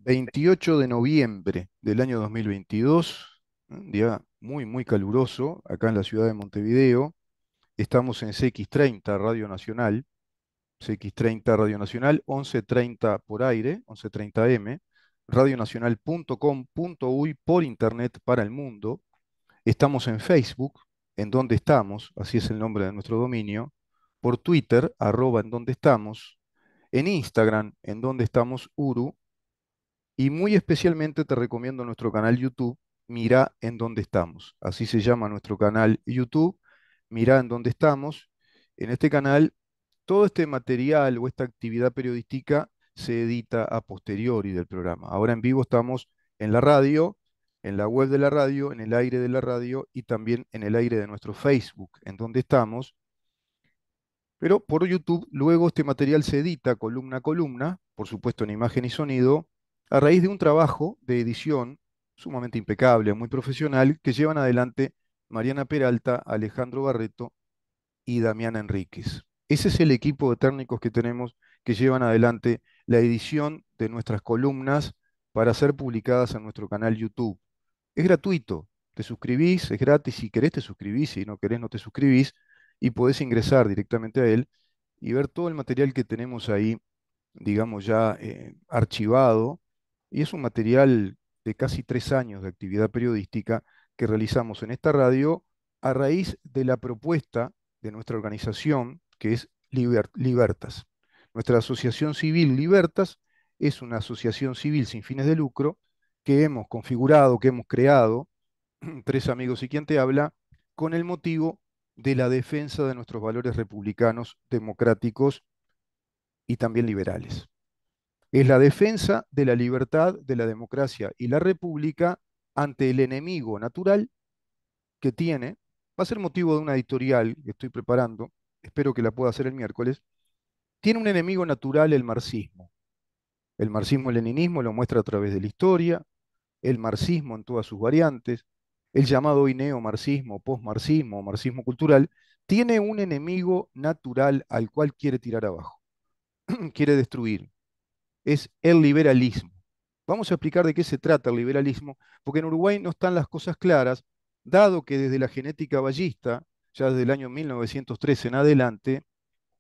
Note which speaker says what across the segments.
Speaker 1: 28 de noviembre del año 2022, un día muy, muy caluroso acá en la ciudad de Montevideo. Estamos en CX30 Radio Nacional, CX30 Radio Nacional, 11:30 por aire, 11:30 m, radionacional.com.uy por internet para el mundo. Estamos en Facebook, en donde estamos, así es el nombre de nuestro dominio, por Twitter, @ en donde estamos, en Instagram, en donde estamos Uru, y muy especialmente te recomiendo nuestro canal YouTube, Mira en dónde estamos. Así se llama nuestro canal YouTube, Mira en dónde estamos. En este canal, todo este material o esta actividad periodística se edita a posteriori del programa. Ahora en vivo estamos en la radio, en la web de la radio, en el aire de la radio y también en el aire de nuestro Facebook, en donde estamos. Pero por YouTube, luego este material se edita columna a columna, por supuesto en imagen y sonido, a raíz de un trabajo de edición sumamente impecable, muy profesional, que llevan adelante Mariana Peralta, Alejandro Barreto y Damián Enríquez. Ese es el equipo de técnicos que tenemos que llevan adelante la edición de nuestras columnas para ser publicadas en nuestro canal YouTube. Es gratuito, te suscribís, es gratis, si querés te suscribís, si no querés no te suscribís y podés ingresar directamente a él y ver todo el material que tenemos ahí, digamos ya archivado. Y es un material de casi 3 años de actividad periodística que realizamos en esta radio a raíz de la propuesta de nuestra organización, que es Libertas. Nuestra asociación civil Libertas es una asociación civil sin fines de lucro que hemos configurado, que hemos creado, tres amigos y quien te habla, con el motivo de la defensa de nuestros valores republicanos, democráticos y también liberales. Es la defensa de la libertad, de la democracia y la república ante el enemigo natural que tiene. Va a ser motivo de una editorial que estoy preparando, espero que la pueda hacer el miércoles. Tiene un enemigo natural el marxismo. El marxismo-leninismo lo muestra a través de la historia, el marxismo en todas sus variantes, el llamado hoy neomarxismo, postmarxismo, marxismo cultural, tiene un enemigo natural al cual quiere tirar abajo, quiere destruir. Es el liberalismo. Vamos a explicar de qué se trata el liberalismo, porque en Uruguay no están las cosas claras, dado que desde la genética bayista, ya desde el año 1913 en adelante,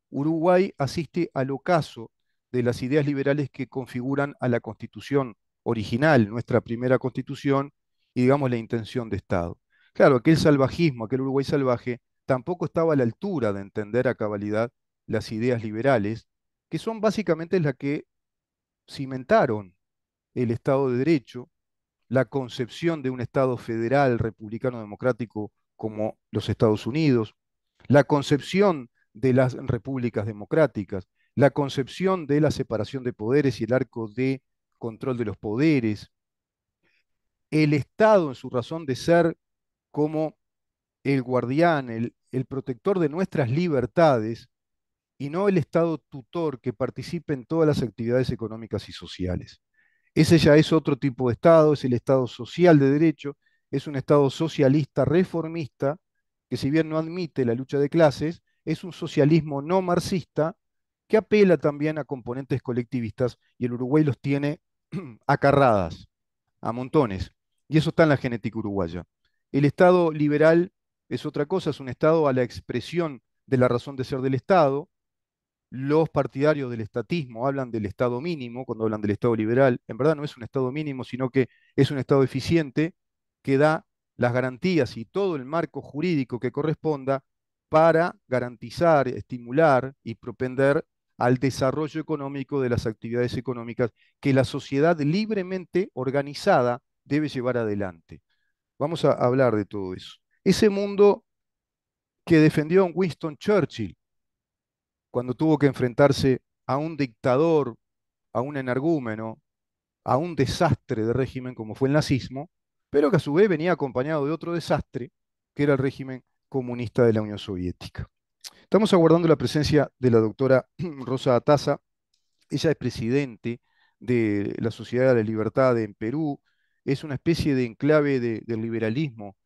Speaker 1: Uruguay asiste al ocaso de las ideas liberales que configuran a la constitución original, nuestra primera constitución, y digamos la intención de Estado. Claro, aquel salvajismo, aquel Uruguay salvaje, tampoco estaba a la altura de entender a cabalidad las ideas liberales, que son básicamente las que cimentaron el Estado de Derecho, la concepción de un Estado federal, republicano, democrático como los Estados Unidos, la concepción de las repúblicas democráticas, la concepción de la separación de poderes y el arco de control de los poderes, el Estado en su razón de ser como el guardián, el protector de nuestras libertades y no el Estado tutor que participe en todas las actividades económicas y sociales. Ese ya es otro tipo de Estado, es el Estado social de derecho, es un Estado socialista reformista, que si bien no admite la lucha de clases, es un socialismo no marxista que apela también a componentes colectivistas y el Uruguay los tiene acarradas, a montones. Y eso está en la genética uruguaya. El Estado liberal es otra cosa, es un Estado a la expresión de la razón de ser del Estado. Los partidarios del estatismo hablan del Estado mínimo cuando hablan del Estado liberal. En verdad no es un Estado mínimo, sino que es un Estado eficiente que da las garantías y todo el marco jurídico que corresponda para garantizar, estimular y propender al desarrollo económico de las actividades económicas que la sociedad libremente organizada debe llevar adelante. Vamos a hablar de todo eso. Ese mundo que defendió Winston Churchill cuando tuvo que enfrentarse a un dictador, a un energúmeno, a un desastre de régimen como fue el nazismo, pero que a su vez venía acompañado de otro desastre, que era el régimen comunista de la Unión Soviética. Estamos aguardando la presencia de la doctora Rosa Ataza. Ella es presidente de la Sociedad de la Libertad en Perú, es una especie de enclave del liberalismo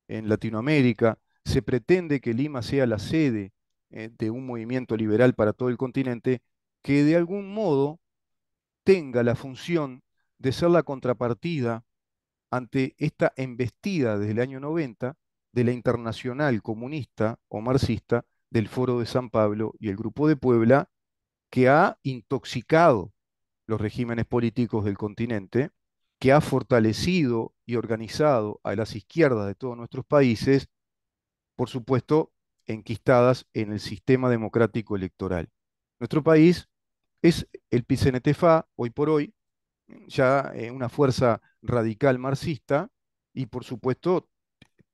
Speaker 1: en Latinoamérica. Se pretende que Lima sea la sede de un movimiento liberal para todo el continente que de algún modo tenga la función de ser la contrapartida ante esta embestida desde el año 90 de la internacional comunista o marxista del Foro de San Pablo y el Grupo de Puebla, que ha intoxicado los regímenes políticos del continente, que ha fortalecido y organizado a las izquierdas de todos nuestros países, por supuesto, enquistadas en el sistema democrático electoral. Nuestro país es el PCNT-FA, hoy por hoy, ya una fuerza radical marxista y, por supuesto,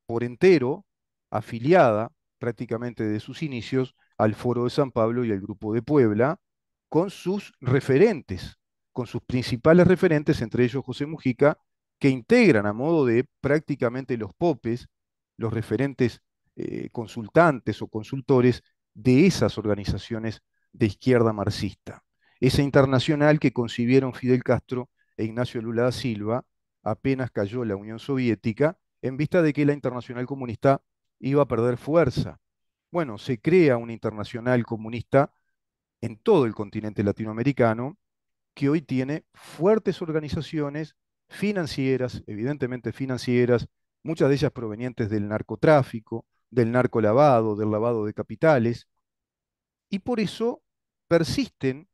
Speaker 1: por entero afiliada prácticamente de sus inicios al Foro de San Pablo y al Grupo de Puebla, con sus referentes, con sus principales referentes, entre ellos José Mujica, que integran a modo de prácticamente los popes, los referentes consultantes o consultores de esas organizaciones de izquierda marxista. Esa internacional que concibieron Fidel Castro e Ignacio Lula da Silva apenas cayó la Unión Soviética en vista de que la internacional comunista iba a perder fuerza. Bueno, se crea una internacional comunista en todo el continente latinoamericano que hoy tiene fuertes organizaciones financieras, evidentemente financieras, muchas de ellas provenientes del narcotráfico, del narcolavado, del lavado de capitales, y por eso persisten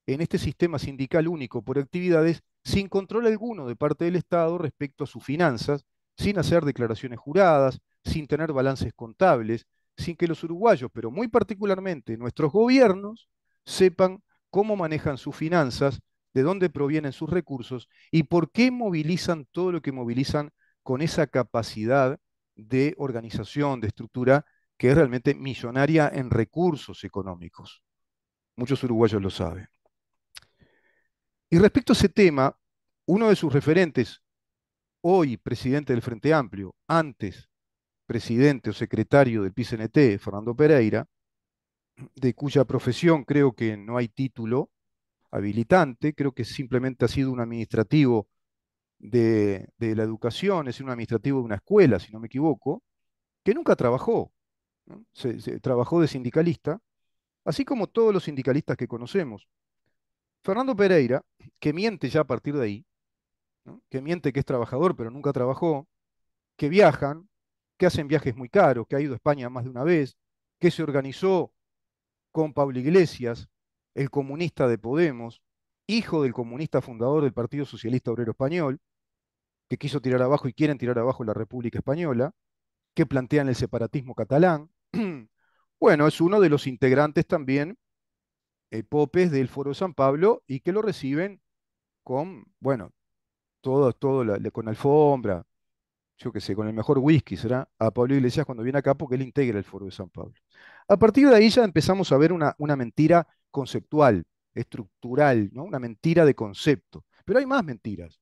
Speaker 1: en este sistema sindical único por actividades sin control alguno de parte del Estado respecto a sus finanzas, sin hacer declaraciones juradas, sin tener balances contables, sin que los uruguayos, pero muy particularmente nuestros gobiernos, sepan cómo manejan sus finanzas, de dónde provienen sus recursos y por qué movilizan todo lo que movilizan con esa capacidad de organización, de estructura que es realmente millonaria en recursos económicos. Muchos uruguayos lo saben. Y respecto a ese tema, uno de sus referentes, hoy presidente del Frente Amplio, antes presidente o secretario del PCNT, Fernando Pereira, de cuya profesión creo que no hay título habilitante, creo que simplemente ha sido un administrativo de la educación, es un administrativo de una escuela, si no me equivoco, que nunca trabajó, ¿no? Se trabajó de sindicalista, así como todos los sindicalistas que conocemos. Fernando Pereira, que miente ya a partir de ahí, ¿no? Que miente que es trabajador pero nunca trabajó, que viajan, que hacen viajes muy caros, que ha ido a España más de una vez, que se organizó con Pablo Iglesias, el comunista de Podemos, hijo del comunista fundador del Partido Socialista Obrero Español, que quiso tirar abajo y quieren tirar abajo la República Española, que plantean el separatismo catalán. Bueno, es uno de los integrantes también, popes del Foro de San Pablo, y que lo reciben con, bueno, con alfombra, yo qué sé, con el mejor whisky, será a Pablo Iglesias cuando viene acá porque él integra el Foro de San Pablo. A partir de ahí ya empezamos a ver una mentira conceptual, estructural, ¿no? Una mentira de concepto. Pero hay más mentiras.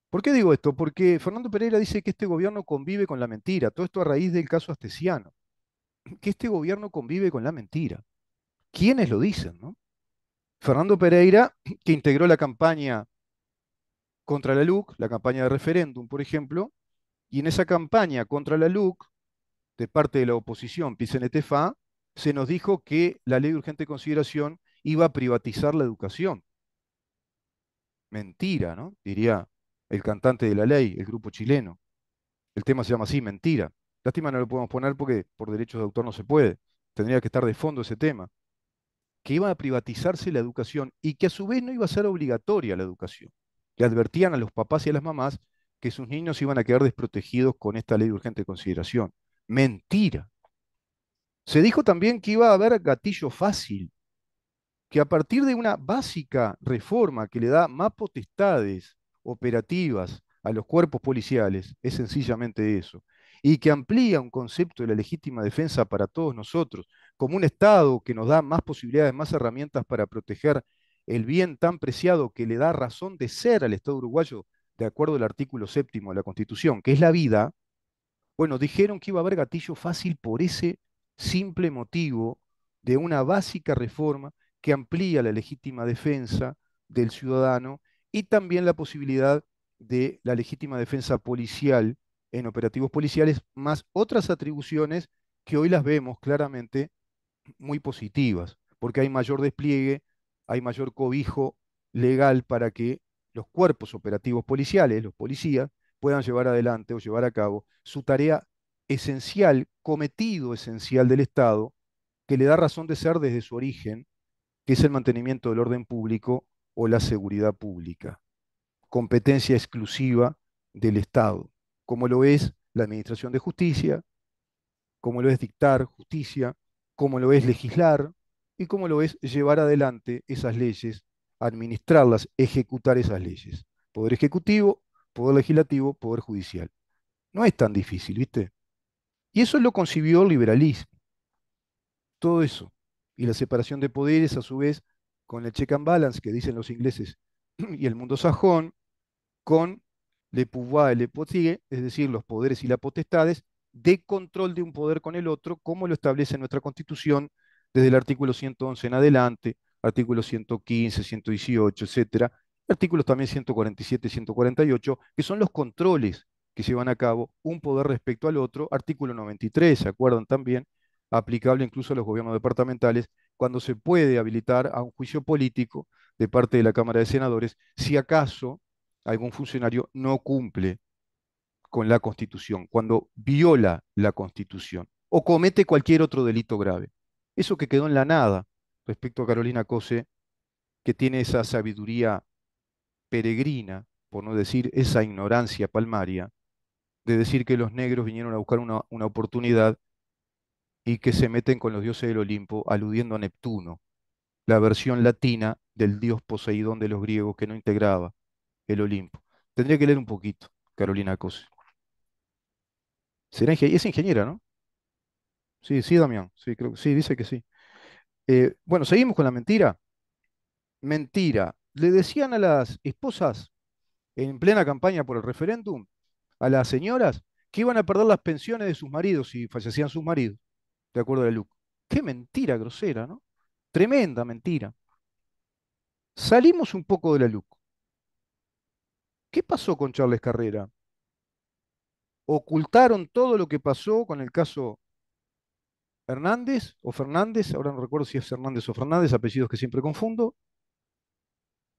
Speaker 1: ¿Por qué digo esto? Porque Fernando Pereira dice que este gobierno convive con la mentira. Todo esto a raíz del caso Astesiano. Que este gobierno convive con la mentira. ¿Quiénes lo dicen, no? Fernando Pereira, que integró la campaña contra la LUC, la campaña de referéndum, por ejemplo, y en esa campaña contra la LUC, de parte de la oposición, PCNT-FA, se nos dijo que la ley de urgente consideración iba a privatizar la educación. Mentira, ¿no? Diría el cantante de la ley, el grupo chileno. El tema se llama así, mentira. Lástima no lo podemos poner porque por derechos de autor no se puede. Tendría que estar de fondo ese tema. Que iba a privatizarse la educación y que a su vez no iba a ser obligatoria la educación. Le advertían a los papás y a las mamás que sus niños iban a quedar desprotegidos con esta ley de urgente consideración. Mentira. Se dijo también que iba a haber gatillo fácil, que a partir de una básica reforma que le da más potestades operativas a los cuerpos policiales, es sencillamente eso, y que amplía un concepto de la legítima defensa para todos nosotros, como un Estado que nos da más posibilidades, más herramientas para proteger el bien tan preciado que le da razón de ser al Estado uruguayo, de acuerdo al artículo séptimo de la Constitución, que es la vida. Bueno, dijeron que iba a haber gatillo fácil por ese simple motivo de una básica reforma que amplía la legítima defensa del ciudadano y también la posibilidad de la legítima defensa policial en operativos policiales, más otras atribuciones que hoy las vemos claramente muy positivas, porque hay mayor despliegue, hay mayor cobijo legal para que los cuerpos operativos policiales, los policías, puedan llevar adelante o llevar a cabo su tarea esencial, cometido esencial del Estado, que le da razón de ser desde su origen, que es el mantenimiento del orden público o la seguridad pública, competencia exclusiva del Estado, como lo es la Administración de Justicia, como lo es dictar justicia, como lo es legislar y como lo es llevar adelante esas leyes, administrarlas, ejecutar esas leyes. Poder ejecutivo, poder legislativo, poder judicial. No es tan difícil, ¿viste? Y eso lo concibió el liberalismo, todo eso. Y la separación de poderes, a su vez, con el check and balance que dicen los ingleses y el mundo sajón, con le pouvoir et le potier, es decir, los poderes y las potestades, de control de un poder con el otro, como lo establece nuestra Constitución desde el artículo 111 en adelante, artículos 115, 118, etcétera, artículos también 147, 148, que son los controles que llevan a cabo un poder respecto al otro, artículo 93, ¿se acuerdan también? Aplicable incluso a los gobiernos departamentales, cuando se puede habilitar a un juicio político de parte de la Cámara de Senadores, si acaso algún funcionario no cumple con la Constitución, cuando viola la Constitución o comete cualquier otro delito grave. Eso que quedó en la nada respecto a Carolina Cose, que tiene esa sabiduría peregrina, por no decir esa ignorancia palmaria, de decir que los negros vinieron a buscar una oportunidad y que se meten con los dioses del Olimpo, aludiendo a Neptuno, la versión latina del dios Poseidón de los griegos que no integraba el Olimpo. Tendría que leer un poquito, Carolina Cose. Es ingeniera, ¿no? Sí, sí, Damián. Sí, creo que sí, dice que sí. Bueno, seguimos con la mentira. Mentira. Le decían a las esposas en plena campaña por el referéndum, a las señoras, que iban a perder las pensiones de sus maridos si fallecían sus maridos, de acuerdo a la LUC. Qué mentira grosera, ¿no? Tremenda mentira. Salimos un poco de la LUC. ¿Qué pasó con Charles Carrera? Ocultaron todo lo que pasó con el caso Hernández o Fernández, ahora no recuerdo si es Hernández o Fernández, apellidos que siempre confundo.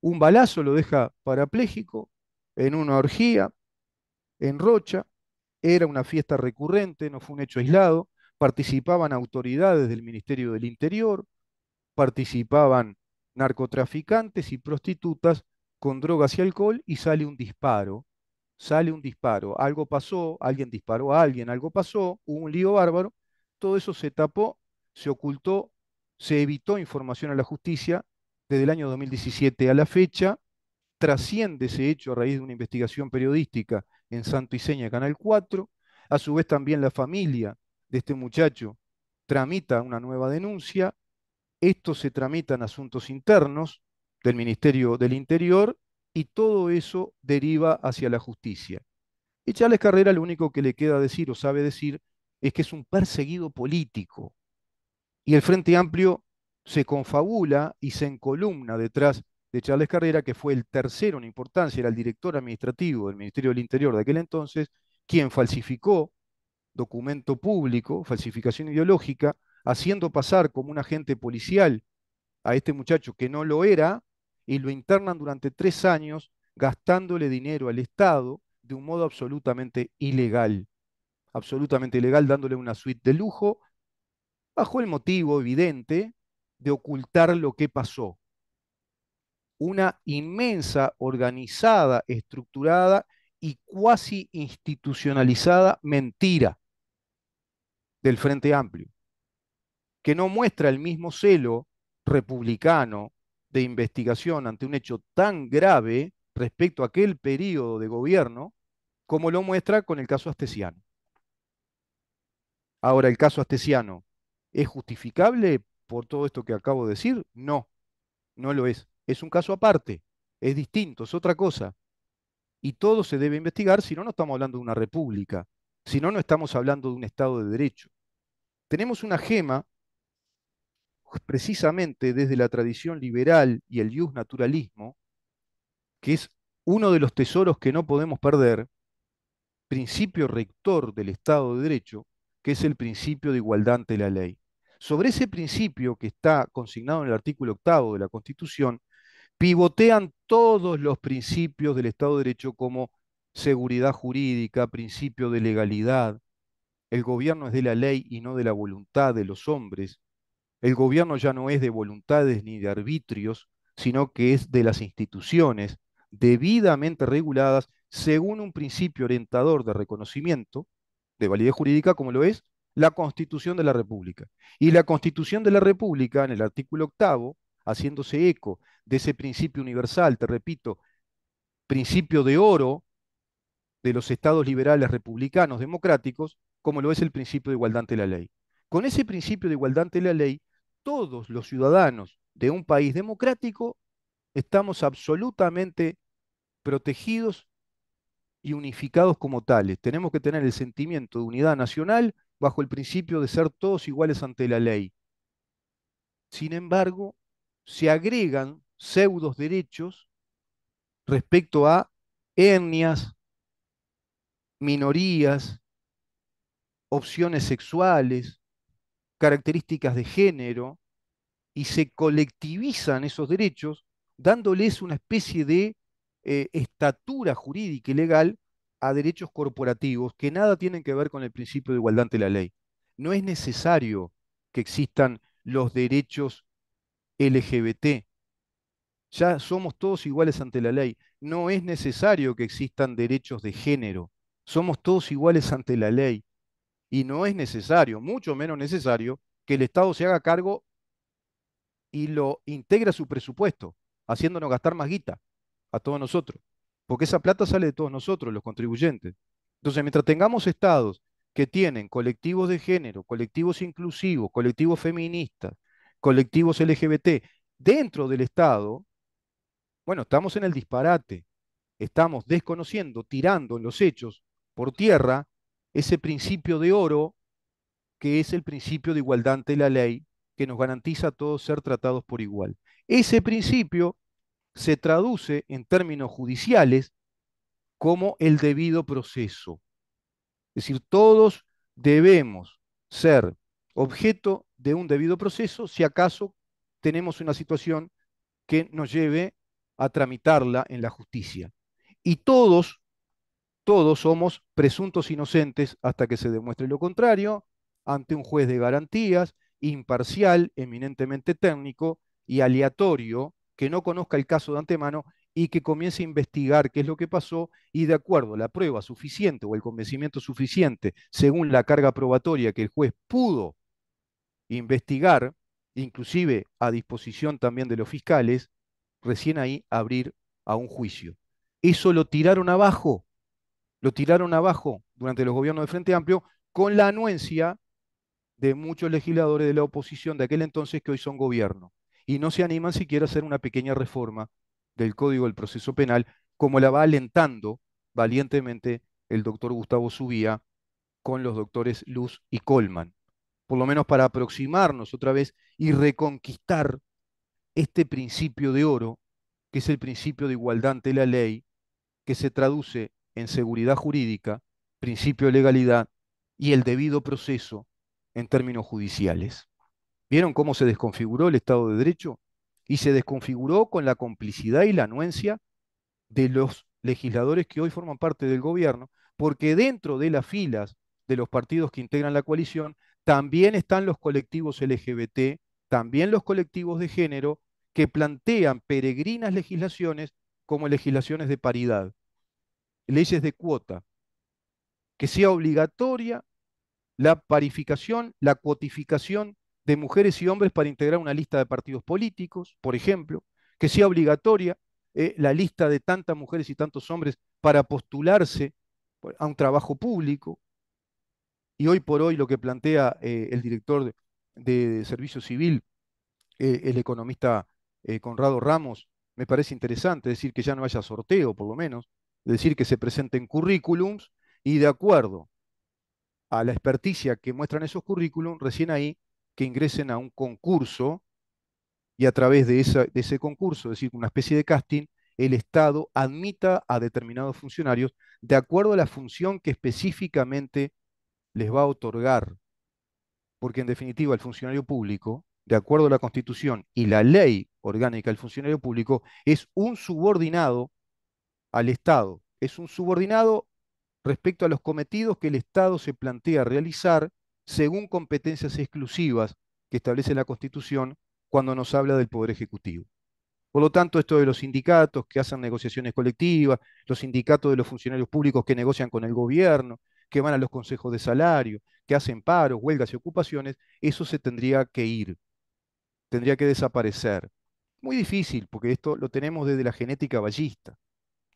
Speaker 1: Un balazo lo deja parapléjico en una orgía en Rocha. Era una fiesta recurrente, no fue un hecho aislado. Participaban autoridades del Ministerio del Interior, participaban narcotraficantes y prostitutas con drogas y alcohol y sale un disparo. Sale un disparo. Algo pasó, alguien disparó a alguien, algo pasó, hubo un lío bárbaro. Todo eso se tapó, se ocultó, se evitó información a la justicia desde el año 2017 a la fecha. Trasciende ese hecho a raíz de una investigación periodística en Santo y Seña, Canal 4. A su vez también la familia de este muchacho tramita una nueva denuncia. Esto se tramita en asuntos internos del Ministerio del Interior y todo eso deriva hacia la justicia. Y Charles Carrera lo único que le queda decir o sabe decir es que es un perseguido político. Y el Frente Amplio se confabula y se encolumna detrás de Charles Carrera, que fue el tercero en importancia, era el director administrativo del Ministerio del Interior de aquel entonces, quien falsificó documento público, falsificación ideológica, haciendo pasar como un agente policial a este muchacho que no lo era, y lo internan durante 3 años gastándole dinero al Estado de un modo absolutamente ilegal, dándole una suite de lujo bajo el motivo evidente de ocultar lo que pasó. Una inmensa, organizada, estructurada y cuasi institucionalizada mentira del Frente Amplio, que no muestra el mismo celo republicano de investigación ante un hecho tan grave respecto a aquel periodo de gobierno como lo muestra con el caso Astesiano. Ahora, ¿el caso Astesiano es justificable por todo esto que acabo de decir? No. No lo es. Es un caso aparte, es distinto, es otra cosa. Y todo se debe investigar, si no, no estamos hablando de una república, si no, no estamos hablando de un Estado de Derecho. Tenemos una gema, precisamente desde la tradición liberal y el naturalismo, que es uno de los tesoros que no podemos perder, principio rector del Estado de Derecho, que es el principio de igualdad ante la ley. Sobre ese principio que está consignado en el artículo 8 de la Constitución, pivotean todos los principios del Estado de Derecho como seguridad jurídica, principio de legalidad. El gobierno es de la ley y no de la voluntad de los hombres. El gobierno ya no es de voluntades ni de arbitrios, sino que es de las instituciones debidamente reguladas según un principio orientador de reconocimiento, de validez jurídica, como lo es la Constitución de la República. Y la Constitución de la República, en el artículo octavo, haciéndose eco de ese principio universal, te repito, principio de oro de los estados liberales republicanos democráticos, como lo es el principio de igualdad ante la ley. Con ese principio de igualdad ante la ley, todos los ciudadanos de un país democrático estamos absolutamente protegidos y unificados como tales. Tenemos que tener el sentimiento de unidad nacional bajo el principio de ser todos iguales ante la ley. Sin embargo, se agregan pseudos derechos respecto a etnias, minorías, opciones sexuales, características de género, y se colectivizan esos derechos, dándoles una especie de estatura jurídica y legal a derechos corporativos que nada tienen que ver con el principio de igualdad ante la ley. No es necesario que existan los derechos LGBT. Ya somos todos iguales ante la ley. No es necesario que existan derechos de género. Somos todos iguales ante la ley. Y no es necesario, mucho menos necesario, que el Estado se haga cargo y lo integra a su presupuesto, haciéndonos gastar más guita a todos nosotros. Porque esa plata sale de todos nosotros, los contribuyentes. Entonces, mientras tengamos estados que tienen colectivos de género, colectivos inclusivos, colectivos feministas, colectivos LGBT dentro del Estado, bueno, estamos en el disparate. Estamos desconociendo, tirando en los hechos por tierra ese principio de oro que es el principio de igualdad ante la ley, que nos garantiza a todos ser tratados por igual. Ese principio se traduce en términos judiciales como el debido proceso. Es decir, todos debemos ser objeto de un debido proceso si acaso tenemos una situación que nos lleve a tramitarla en la justicia. Y todos somos presuntos inocentes hasta que se demuestre lo contrario, ante un juez de garantías, imparcial, eminentemente técnico y aleatorio, que no conozca el caso de antemano y que comience a investigar qué es lo que pasó y de acuerdo a la prueba suficiente o el convencimiento suficiente, según la carga probatoria que el juez pudo investigar, inclusive a disposición también de los fiscales, recién ahí abrir a un juicio. Eso lo tiraron abajo durante los gobiernos de Frente Amplio con la anuencia de muchos legisladores de la oposición de aquel entonces que hoy son gobierno. Y no se animan siquiera a hacer una pequeña reforma del Código del Proceso Penal, como la va alentando valientemente el doctor Gustavo Subía con los doctores Luz y Colman, por lo menos para aproximarnos otra vez y reconquistar este principio de oro, que es el principio de igualdad ante la ley, que se traduce en seguridad jurídica, principio de legalidad y el debido proceso en términos judiciales. ¿Vieron cómo se desconfiguró el Estado de Derecho? Y se desconfiguró con la complicidad y la anuencia de los legisladores que hoy forman parte del gobierno, porque dentro de las filas de los partidos que integran la coalición también están los colectivos LGBT, también los colectivos de género, que plantean peregrinas legislaciones como legislaciones de paridad, leyes de cuota, que sea obligatoria la parificación, la cuotificación de mujeres y hombres para integrar una lista de partidos políticos, por ejemplo, que sea obligatoria la lista de tantas mujeres y tantos hombres para postularse a un trabajo público. Y hoy por hoy lo que plantea el director de Servicio Civil, el economista Conrado Ramos, me parece interesante, es decir, que ya no haya sorteo, por lo menos, es decir, que se presenten currículums y de acuerdo a la experticia que muestran esos currículums, recién ahí que ingresen a un concurso y a través de ese concurso, es decir, una especie de casting, el Estado admita a determinados funcionarios de acuerdo a la función que específicamente les va a otorgar. Porque en definitiva el funcionario público, de acuerdo a la Constitución y la ley orgánica del funcionario público, es un subordinado al Estado, es un subordinado respecto a los cometidos que el Estado se plantea realizar según competencias exclusivas que establece la Constitución cuando nos habla del Poder Ejecutivo. Por lo tanto, esto de los sindicatos que hacen negociaciones colectivas, los sindicatos de los funcionarios públicos que negocian con el gobierno, que van a los consejos de salario, que hacen paros, huelgas y ocupaciones, eso se tendría que ir, tendría que desaparecer. Muy difícil, porque esto lo tenemos desde la genética ballista,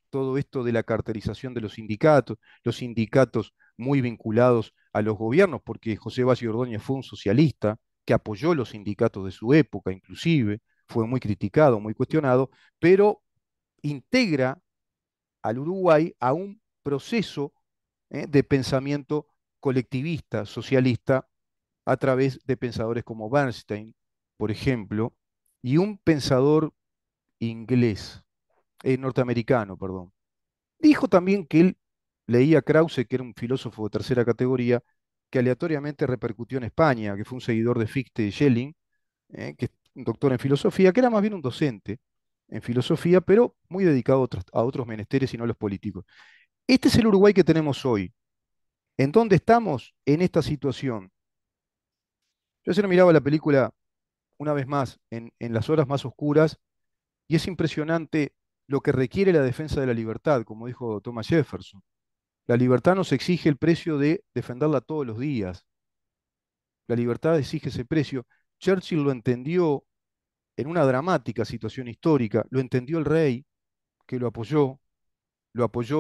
Speaker 1: todo esto de la carterización de los sindicatos muy vinculados a los gobiernos, porque José Valle Ordóñez fue un socialista que apoyó los sindicatos de su época, inclusive, fue muy criticado, muy cuestionado, pero integra al Uruguay a un proceso de pensamiento colectivista, socialista, a través de pensadores como Bernstein, por ejemplo, y un pensador inglés, norteamericano, perdón. Dijo también que él leía a Krause, que era un filósofo de tercera categoría, que aleatoriamente repercutió en España, que fue un seguidor de Fichte y Schelling, que es un doctor en filosofía, que era más bien un docente en filosofía, pero muy dedicado a otros menesteres y no a los políticos. Este es el Uruguay que tenemos hoy. ¿En dónde estamos? En esta situación. Yo ayer miraba la película una vez más en las horas más oscuras y es impresionante lo que requiere la defensa de la libertad, como dijo Thomas Jefferson. La libertad nos exige el precio de defenderla todos los días. La libertad exige ese precio. Churchill lo entendió en una dramática situación histórica, lo entendió el rey, que lo apoyó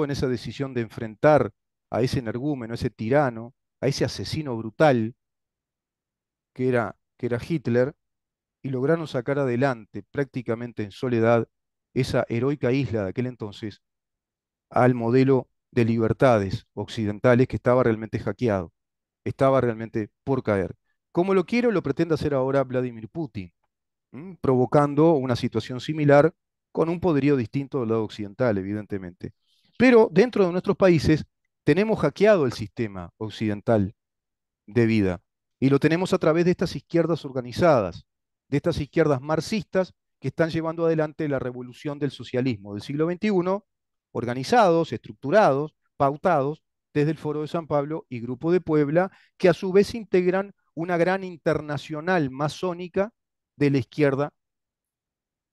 Speaker 1: en esa decisión de enfrentar a ese energúmeno, a ese tirano, a ese asesino brutal que era Hitler, y lograron sacar adelante prácticamente en soledad esa heroica isla de aquel entonces al modelo de libertades occidentales que estaba realmente hackeado, estaba realmente por caer. Como lo quiere o lo pretende hacer ahora Vladimir Putin, provocando una situación similar con un poderío distinto del lado occidental, evidentemente. Pero dentro de nuestros países tenemos hackeado el sistema occidental de vida. Y lo tenemos a través de estas izquierdas organizadas, de estas izquierdas marxistas que están llevando adelante la revolución del socialismo del siglo XXI, organizados, estructurados, pautados desde el Foro de San Pablo y Grupo de Puebla, que a su vez integran una gran internacional masónica de la izquierda.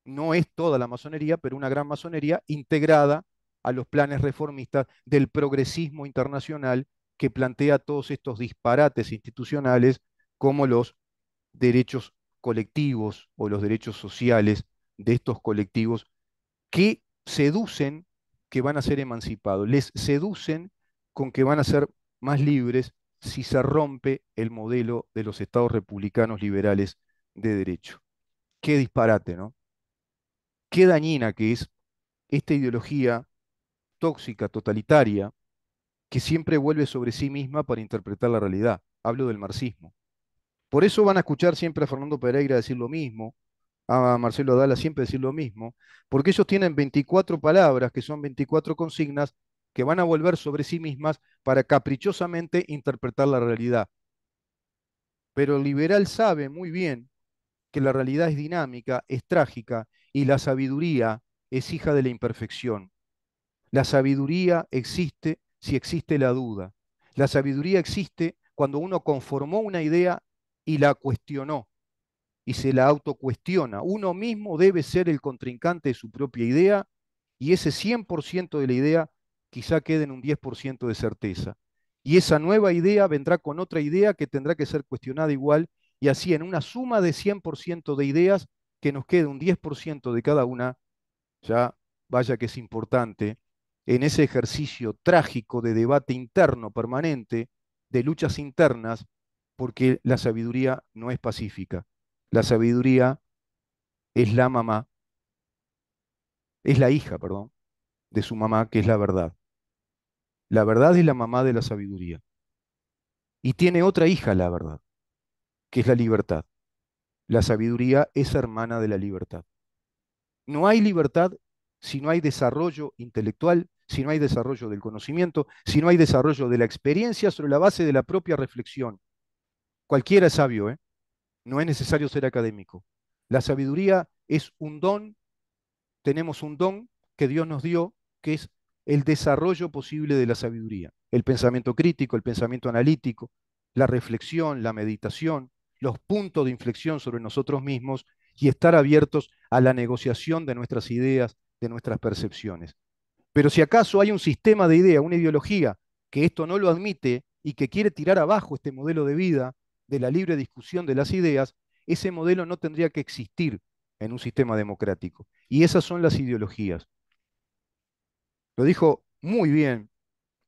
Speaker 1: No es toda la masonería, pero una gran masonería integrada a los planes reformistas del progresismo internacional que plantea todos estos disparates institucionales como los derechos colectivos o los derechos sociales de estos colectivos que seducen que van a ser emancipados, les seducen con que van a ser más libres si se rompe el modelo de los estados republicanos liberales de derecho. Qué disparate, ¿no? Qué dañina que es esta ideología tóxica, totalitaria, que siempre vuelve sobre sí misma para interpretar la realidad. Hablo del marxismo. Por eso van a escuchar siempre a Fernando Pereira decir lo mismo, a Marcelo Dalla siempre decir lo mismo, porque ellos tienen 24 palabras, que son 24 consignas, que van a volver sobre sí mismas para caprichosamente interpretar la realidad. Pero el liberal sabe muy bien que la realidad es dinámica, es trágica, y la sabiduría es hija de la imperfección. La sabiduría existe si existe la duda. La sabiduría existe cuando uno conformó una idea y la cuestionó y se la autocuestiona. Uno mismo debe ser el contrincante de su propia idea y ese 100% de la idea quizá quede en un 10% de certeza. Y esa nueva idea vendrá con otra idea que tendrá que ser cuestionada igual y así en una suma de 100% de ideas que nos quede un 10% de cada una, ya vaya que es importante, en ese ejercicio trágico de debate interno permanente, de luchas internas, porque la sabiduría no es pacífica. La sabiduría es la mamá, es la hija, perdón, de su mamá, que es la verdad. La verdad es la mamá de la sabiduría. Y tiene otra hija, la verdad, que es la libertad. La sabiduría es hermana de la libertad. No hay libertad si no hay desarrollo intelectual, si no hay desarrollo del conocimiento, si no hay desarrollo de la experiencia sobre la base de la propia reflexión. Cualquiera es sabio, ¿eh? No es necesario ser académico. La sabiduría es un don, tenemos un don que Dios nos dio, que es el desarrollo posible de la sabiduría. El pensamiento crítico, el pensamiento analítico, la reflexión, la meditación, los puntos de inflexión sobre nosotros mismos y estar abiertos a la negociación de nuestras ideas, de nuestras percepciones. Pero si acaso hay un sistema de idea, una ideología que esto no lo admite y que quiere tirar abajo este modelo de vida, de la libre discusión de las ideas, ese modelo no tendría que existir en un sistema democrático. Y esas son las ideologías. Lo dijo muy bien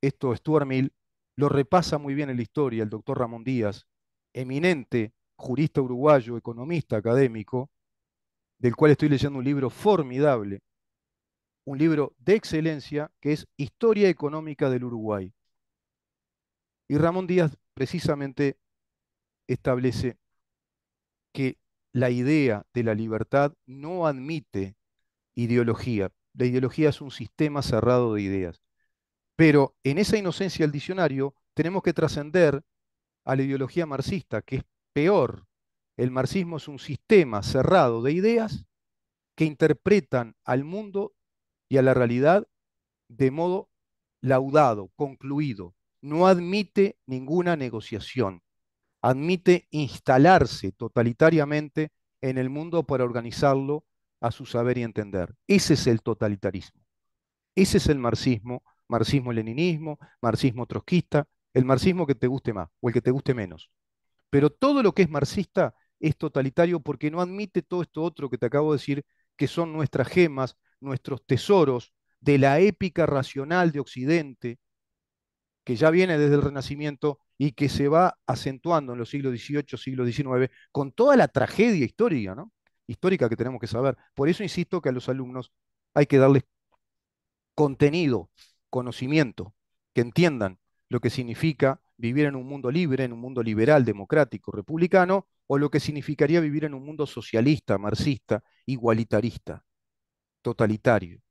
Speaker 1: esto Stuart Mill, lo repasa muy bien en la historia el doctor Ramón Díaz, eminente jurista uruguayo, economista académico, del cual estoy leyendo un libro formidable, un libro de excelencia que es Historia Económica del Uruguay. Y Ramón Díaz precisamente establece que la idea de la libertad no admite ideología. La ideología es un sistema cerrado de ideas. Pero en esa inocencia del diccionario tenemos que trascender a la ideología marxista, que es peor. El marxismo es un sistema cerrado de ideas que interpretan al mundo y a la realidad de modo laudado, concluido. No admite ninguna negociación. Admite instalarse totalitariamente en el mundo para organizarlo a su saber y entender. Ese es el totalitarismo. Ese es el marxismo, marxismo-leninismo, marxismo trotskista, el marxismo que te guste más o el que te guste menos. Pero todo lo que es marxista es totalitario porque no admite todo esto otro que te acabo de decir, que son nuestras gemas, nuestros tesoros de la épica racional de Occidente, que ya viene desde el Renacimiento y que se va acentuando en los siglos XVIII, siglo XIX, con toda la tragedia histórica, ¿no? Histórica que tenemos que saber. Por eso insisto que a los alumnos hay que darles contenido, conocimiento, que entiendan lo que significa vivir en un mundo libre, en un mundo liberal, democrático, republicano, o lo que significaría vivir en un mundo socialista, marxista, igualitarista, totalitario,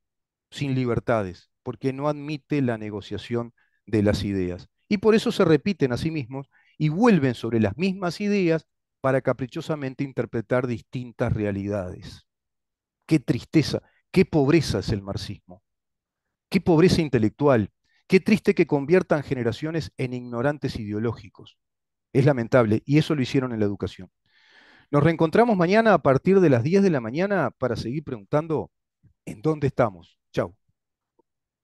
Speaker 1: sin libertades, porque no admite la negociación de las ideas. Y por eso se repiten a sí mismos y vuelven sobre las mismas ideas para caprichosamente interpretar distintas realidades. Qué tristeza, qué pobreza es el marxismo. Qué pobreza intelectual, qué triste que conviertan generaciones en ignorantes ideológicos. Es lamentable, y eso lo hicieron en la educación. Nos reencontramos mañana a partir de las 10 de la mañana para seguir preguntando en dónde estamos.